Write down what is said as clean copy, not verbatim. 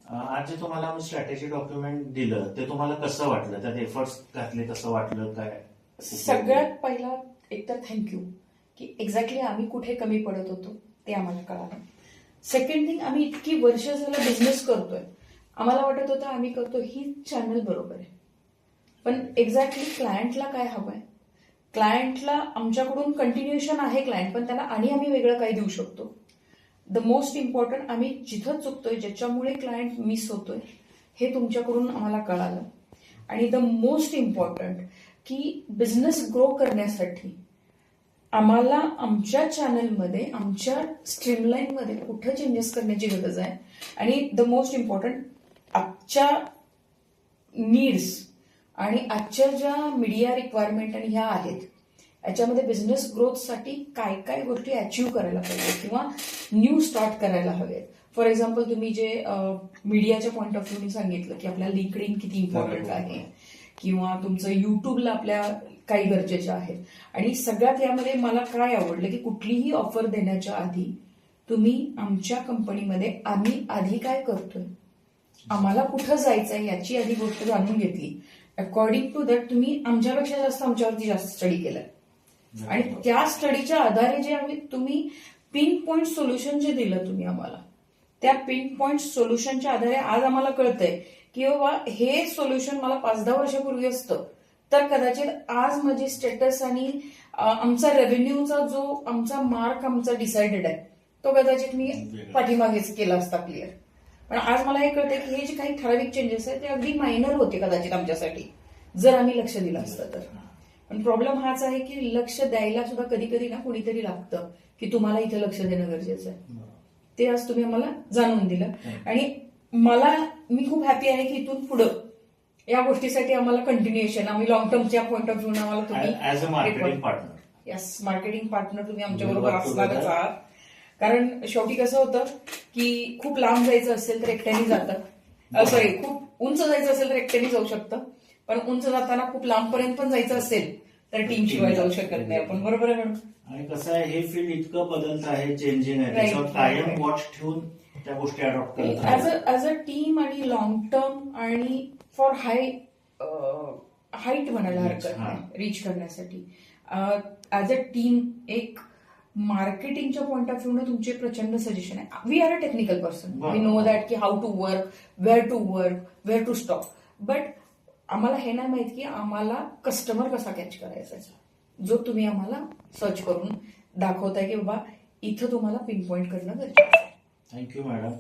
आज जे तुम्हाला स्ट्रॅटेजी डॉक्युमेंट दिलं ते तुम्हाला कसं वाटलं, त्यात एफर्ट्स घातले कसं वाटलं काय? सगळ्यात पहिला एकतर थँक्यू की एक्झॅक्टली आम्ही कुठे कमी पडत होतो ते आम्हाला कळालं. सेकंड थिंग, आम्ही इतकी वर्ष झालं बिझनेस करतोय, आम्हाला वाटत होतं आम्ही करतो ही चॅनल बरोबर आहे, पण एक्झॅक्टली क्लायंटला काय हवंय, क्लायंटला आमच्याकडून कंटिन्युएशन आहे क्लायंट, पण त्याला आणि आम्ही वेगळं काय देऊ शकतो. द मोस्ट इम्पॉर्टंट, आम्ही जिथं चुकतोय ज्याच्यामुळे क्लायंट मिस होतोय हे तुमच्याकडून आम्हाला कळालं. आणि द मोस्ट इम्पॉर्टंट की बिझनेस ग्रो करण्यासाठी आम्हाला आमच्या चॅनलमध्ये, आमच्या स्ट्रीमलाईनमध्ये कुठं चेंजेस करण्याची गरज आहे. आणि द मोस्ट इम्पॉर्टंट, आजच्या नीड्स आणि आजच्या ज्या मीडिया रिक्वायरमेंट आणि ह्या आहेत याच्यामध्ये बिझनेस ग्रोथसाठी काय काय गोष्टी अचीव्ह करायला पाहिजे किंवा न्यू स्टार्ट करायला हवेत. फॉर एक्झाम्पल, तुम्ही जे मीडियाच्या पॉईंट ऑफ व्ह्यूने सांगितलं की आपल्या लिंक्डइन किती इम्पॉर्टंट आहे किंवा तुमचं युट्यूबला आपल्या काही गरजेच्या आहेत. आणि सगळ्यात यामध्ये मला काय आवडलं की कुठलीही ऑफर देण्याच्या आधी तुम्ही आमच्या कंपनीमध्ये आम्ही आधी काय करतोय, आम्हाला कुठं जायचंय याची आधी गोष्ट जाणून घेतली. अकॉर्डिंग टू दॅट तुम्ही आमच्यापेक्षा जास्त आमच्यावरती जास्त स्टडी केलाय आणि त्या स्टडीच्या आधारे जे तुम्ही पिन पॉइंट सोल्युशन जे दिलं तुम्ही आम्हाला, त्या पिन पॉइंट सोल्युशनच्या आधारे आज आम्हाला कळतंय की बाबा हे सोल्युशन मला 5-10 वर्षापूर्वी असतं तर कदाचित आज माझी स्टेटस आणि आमचा रेव्हेन्यूचा जो आमचा मार्क आमचा डिसाइडेड आहे तो कदाचित मी पाठीमागेच केला असता क्लिअर. पण आज मला हे कळतंय की हे जे काही ठराविक चेंजेस आहेत ते अगदी मायनर होते कदाचित आमच्यासाठी जर आम्ही लक्ष दिलं असतं तर. पण प्रॉब्लेम हाच आहे की लक्ष द्यायला सुद्धा कधी कधी ना कुणीतरी लागतं की तुम्हाला इथे लक्ष देणं गरजेचं आहे. ते आज तुम्ही आम्हाला जाणून दिलं आणि मी खूप हॅपी आहे की इथून पुढं या गोष्टीसाठी आम्हाला कंटिन्युएशन, आम्ही लॉंग टर्मच्या पॉईंट ऑफ व्ह्यू आम्हाला तुम्ही as a marketing partner, yes marketing partner तुम्ही आमच्या बरोबर असणारच आहात. कारण शेवटी कसं होतं की खूप लांब जायचं असेल तर एकट्याने जातं, सॉरी खूप उंच जायचं असेल तर एकट्याने जाऊ शकतं, पण उंच जाताना खूप लांबपर्यंत पण जायचं असेल तर टीम शिवाय जाऊ शकत नाही आपण. बरोबर आहे मॅडम? आणि कसं आहे हे फील्ड इतकं बदलत आहे, चेंजिंग आहे, त्याच्यावर कायम वॉच ठेवून त्या गोष्टी अडॉप्ट करत ॲज अ टीम आणि लॉंग टर्म आणि फॉर हाईट म्हणायला हरकत नाही रीच करण्यासाठी ॲज अ टीम एक मार्केटिंगच्या पॉईंट ऑफ व्ह्यूने तुमचे प्रचंड सजेशन आहे. We are a technical person, we know that की how to work, where to stop, but आम्हाला हे नाही माहित की आम्हाला कस्टमर कसा कॅच करायचा, जो तुम्ही आम्हाला सर्च करून दाखवताय की बाबा इथं तुम्हाला पिन पॉईंट करणं गरजेचं आहे. Thank you madam.